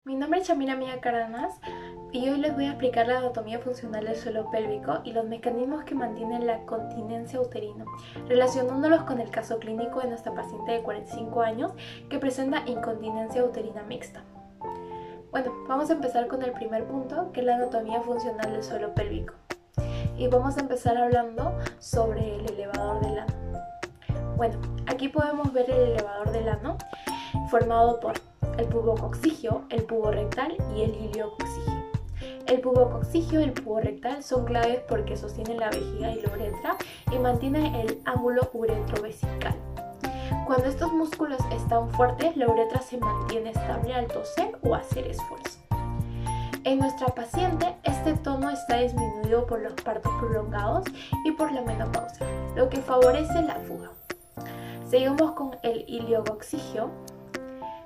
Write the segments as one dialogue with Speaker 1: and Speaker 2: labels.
Speaker 1: Mi nombre es Chamira Mía Cárdenas y hoy les voy a explicar la anatomía funcional del suelo pélvico y los mecanismos que mantienen la continencia uterina, relacionándolos con el caso clínico de nuestra paciente de 45 años que presenta incontinencia uterina mixta. Bueno, vamos a empezar con el primer punto, que es la anatomía funcional del suelo pélvico. Y vamos a empezar hablando sobre el elevador del ano. Bueno, aquí podemos ver el elevador del ano formado por el pubococcigio, el pubo rectal y el iliococcigio. El pubococcigio y el pubo rectal son claves porque sostienen la vejiga y la uretra y mantienen el ángulo uretrovesical. Cuando estos músculos están fuertes, la uretra se mantiene estable al toser o hacer esfuerzo. En nuestra paciente, este tono está disminuido por los partos prolongados y por la menopausia, lo que favorece la fuga. Seguimos con el iliococcigio.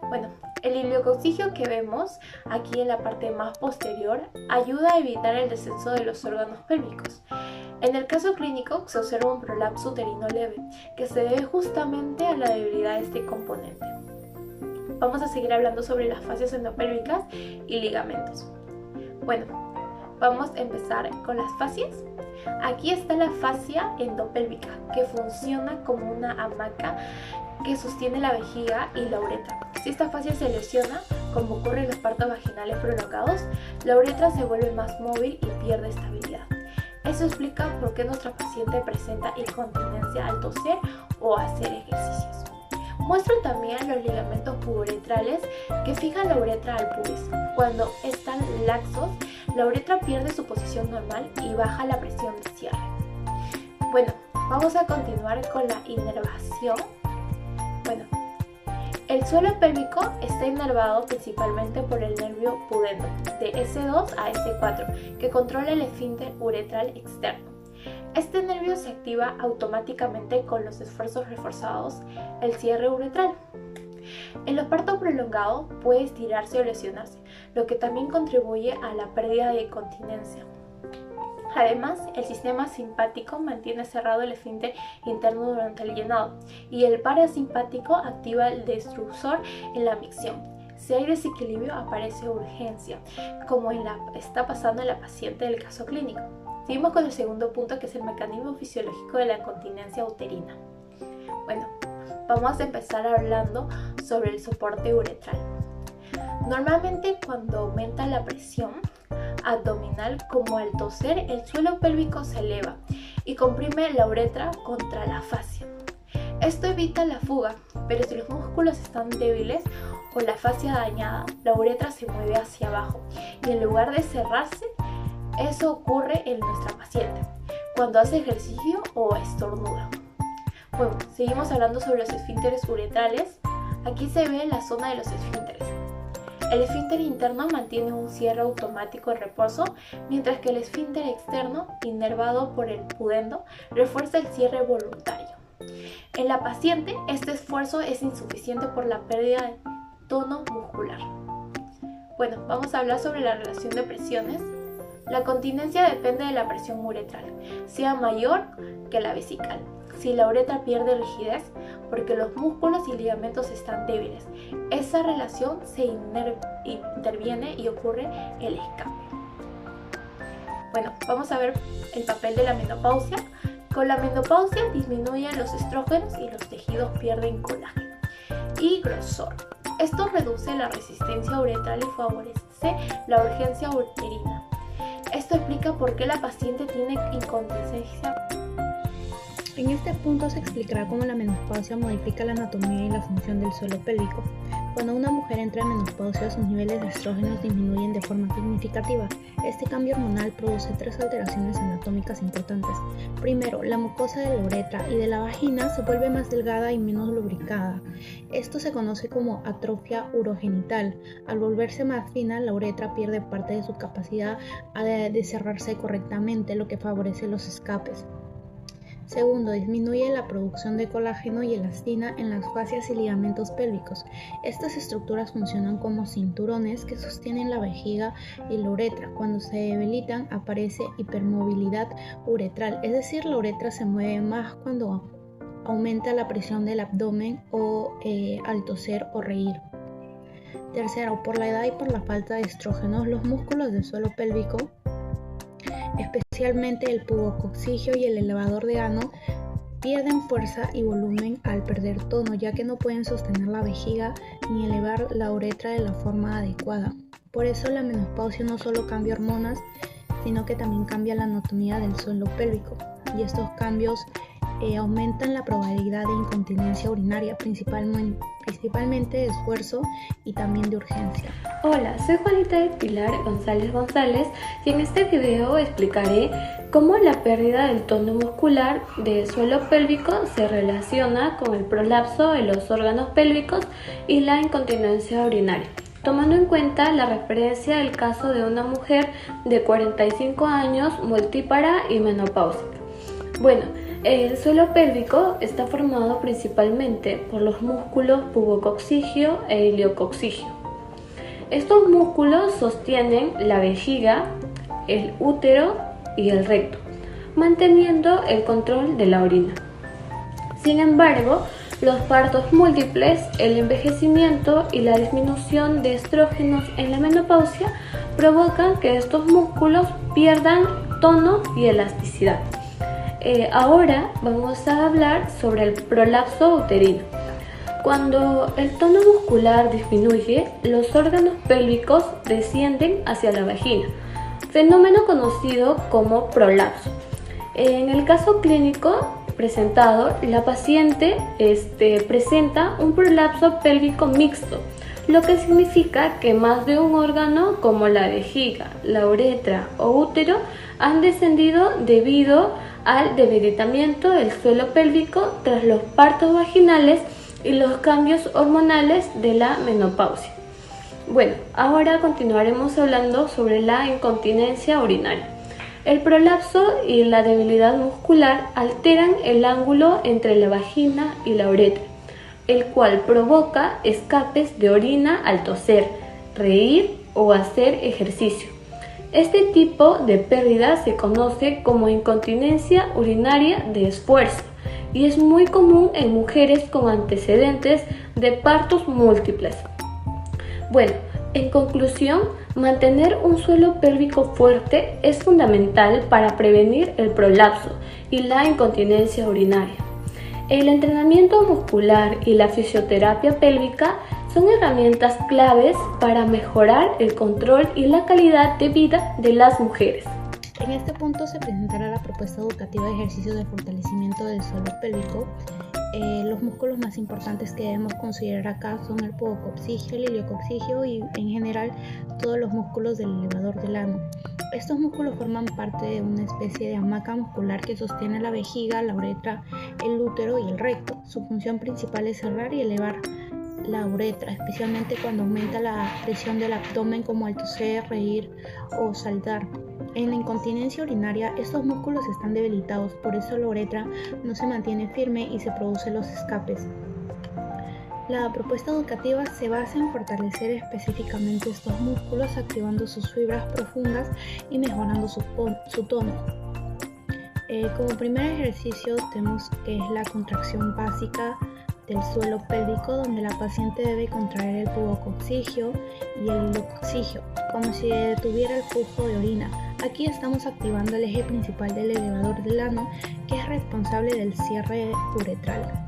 Speaker 1: Bueno, el iliococcigio que vemos aquí en la parte más posterior ayuda a evitar el descenso de los órganos pélvicos. En el caso clínico se observa un prolapso uterino leve que se debe justamente a la debilidad de este componente. Vamos a seguir hablando sobre las fascias endopélvicas y ligamentos. Bueno, vamos a empezar con las fascias. Aquí está la fascia endopélvica que funciona como una hamaca que sostiene la vejiga y la uretra. Si esta fascia se lesiona, como ocurre en los partos vaginales prolongados, la uretra se vuelve más móvil y pierde estabilidad. Eso explica por qué nuestra paciente presenta incontinencia al toser o hacer ejercicios. Muestro también los ligamentos puboretrales que fijan la uretra al pubis. Cuando están laxos, la uretra pierde su posición normal y baja la presión de cierre. Bueno, vamos a continuar con la inervación. Bueno, el suelo pélvico está inervado principalmente por el nervio pudendo, de S2 a S4, que controla el esfínter uretral externo. Este nervio se activa automáticamente con los esfuerzos reforzados, el cierre uretral. En los partos prolongados puede estirarse o lesionarse, lo que también contribuye a la pérdida de continencia. Además, el sistema simpático mantiene cerrado el esfínter interno durante el llenado y el parasimpático activa el destrusor en la micción. Si hay desequilibrio, aparece urgencia, como está pasando en la paciente del caso clínico. Seguimos con el segundo punto, que es el mecanismo fisiológico de la incontinencia uterina. Bueno, vamos a empezar hablando sobre el soporte uretral. Normalmente, cuando aumenta la presión abdominal como al toser, el suelo pélvico se eleva y comprime la uretra contra la fascia. Esto evita la fuga, pero si los músculos están débiles o la fascia dañada, la uretra se mueve hacia abajo y en lugar de cerrarse, eso ocurre en nuestra paciente cuando hace ejercicio o estornuda. Bueno, seguimos hablando sobre los esfínteres uretrales. Aquí se ve la zona de los esfínteres. El esfínter interno mantiene un cierre automático en reposo, mientras que el esfínter externo, inervado por el pudendo, refuerza el cierre voluntario. En la paciente, este esfuerzo es insuficiente por la pérdida de tono muscular. Bueno, vamos a hablar sobre la relación de presiones. La continencia depende de la presión uretral, sea mayor que la vesical. Si la uretra pierde rigidez, porque los músculos y ligamentos están débiles, esa relación se interviene y ocurre el escape. Bueno, vamos a ver el papel de la menopausia. Con la menopausia disminuyen los estrógenos y los tejidos pierden colágeno y grosor. Esto reduce la resistencia uretral y favorece la urgencia uterina. Esto explica por qué la paciente tiene incontinencia.
Speaker 2: En este punto se explicará cómo la menopausia modifica la anatomía y la función del suelo pélvico. Cuando una mujer entra en menopausia, sus niveles de estrógenos disminuyen de forma significativa. Este cambio hormonal produce tres alteraciones anatómicas importantes. Primero, la mucosa de la uretra y de la vagina se vuelve más delgada y menos lubricada. Esto se conoce como atrofia urogenital. Al volverse más fina, la uretra pierde parte de su capacidad de cerrarse correctamente, lo que favorece los escapes. Segundo, disminuye la producción de colágeno y elastina en las fascias y ligamentos pélvicos. Estas estructuras funcionan como cinturones que sostienen la vejiga y la uretra. Cuando se debilitan, aparece hipermovilidad uretral, es decir, la uretra se mueve más cuando aumenta la presión del abdomen o al toser o reír. Tercero, por la edad y por la falta de estrógenos, los músculos del suelo pélvico, especialmente el pubococcígeo y el elevador de ano, pierden fuerza y volumen al perder tono, ya que no pueden sostener la vejiga ni elevar la uretra de la forma adecuada. Por eso la menopausia no solo cambia hormonas, sino que también cambia la anatomía del suelo pélvico, y estos cambios aumentan la probabilidad de incontinencia urinaria, principalmente de esfuerzo y también de urgencia.
Speaker 1: Hola, soy Juanita de Pilar González y en este video explicaré cómo la pérdida del tono muscular del suelo pélvico se relaciona con el prolapso de los órganos pélvicos y la incontinencia urinaria, tomando en cuenta la referencia del caso de una mujer de 45 años multípara y menopáusica. Bueno, el suelo pélvico está formado principalmente por los músculos pubococcígeo e iliococcígeo. Estos músculos sostienen la vejiga, el útero y el recto, manteniendo el control de la orina. Sin embargo, los partos múltiples, el envejecimiento y la disminución de estrógenos en la menopausia provocan que estos músculos pierdan tono y elasticidad. Ahora vamos a hablar sobre el prolapso uterino. Cuando el tono muscular disminuye, los órganos pélvicos descienden hacia la vagina, fenómeno conocido como prolapso. En el caso clínico presentado, la paciente presenta un prolapso pélvico mixto, lo que significa que más de un órgano como la vejiga, la uretra o útero han descendido debido al debilitamiento del suelo pélvico tras los partos vaginales y los cambios hormonales de la menopausia. Bueno, ahora continuaremos hablando sobre la incontinencia urinaria. El prolapso y la debilidad muscular alteran el ángulo entre la vagina y la uretra, el cual provoca escapes de orina al toser, reír o hacer ejercicio. Este tipo de pérdida se conoce como incontinencia urinaria de esfuerzo y es muy común en mujeres con antecedentes de partos múltiples. Bueno, en conclusión, mantener un suelo pélvico fuerte es fundamental para prevenir el prolapso y la incontinencia urinaria. El entrenamiento muscular y la fisioterapia pélvica son herramientas claves para mejorar el control y la calidad de vida de las mujeres.
Speaker 2: En este punto se presentará la propuesta educativa de ejercicios de fortalecimiento del suelo pélvico. Los músculos más importantes que debemos considerar acá son el pubococcígeo, el iliococcígeo y en general todos los músculos del elevador del ano. Estos músculos forman parte de una especie de hamaca muscular que sostiene la vejiga, la uretra, el útero y el recto. Su función principal es cerrar y elevar la uretra, especialmente cuando aumenta la presión del abdomen, como al toser, reír o saltar. En la incontinencia urinaria, estos músculos están debilitados, por eso la uretra no se mantiene firme y se producen los escapes. La propuesta educativa se basa en fortalecer específicamente estos músculos, activando sus fibras profundas y mejorando su tono. Como primer ejercicio tenemos que es la contracción básica del suelo pélvico, donde la paciente debe contraer el pubococcígeo y el iliococcígeo, como si detuviera el flujo de orina. Aquí estamos activando el eje principal del elevador del ano, que es responsable del cierre uretral.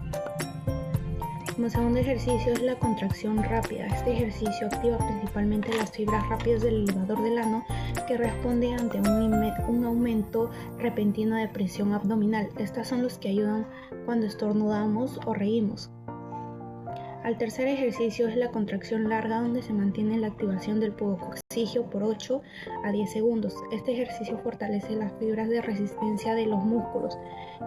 Speaker 2: Como segundo ejercicio es la contracción rápida. Este ejercicio activa principalmente las fibras rápidas del elevador del ano, que responde ante un aumento repentino de presión abdominal. Estas son los que ayudan cuando estornudamos o reímos. El tercer ejercicio es la contracción larga, donde se mantiene la activación del pubococcígeo por 8 a 10 segundos. Este ejercicio fortalece las fibras de resistencia de los músculos,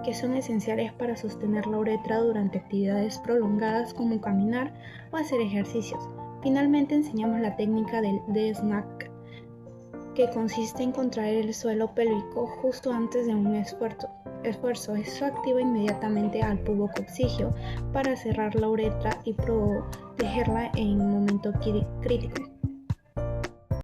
Speaker 2: que son esenciales para sostener la uretra durante actividades prolongadas como caminar o hacer ejercicios. Finalmente enseñamos la técnica del D-snark, que consiste en contraer el suelo pélvico justo antes de un esfuerzo. Eso activa inmediatamente al pubococcígeo para cerrar la uretra y protegerla en un momento crítico.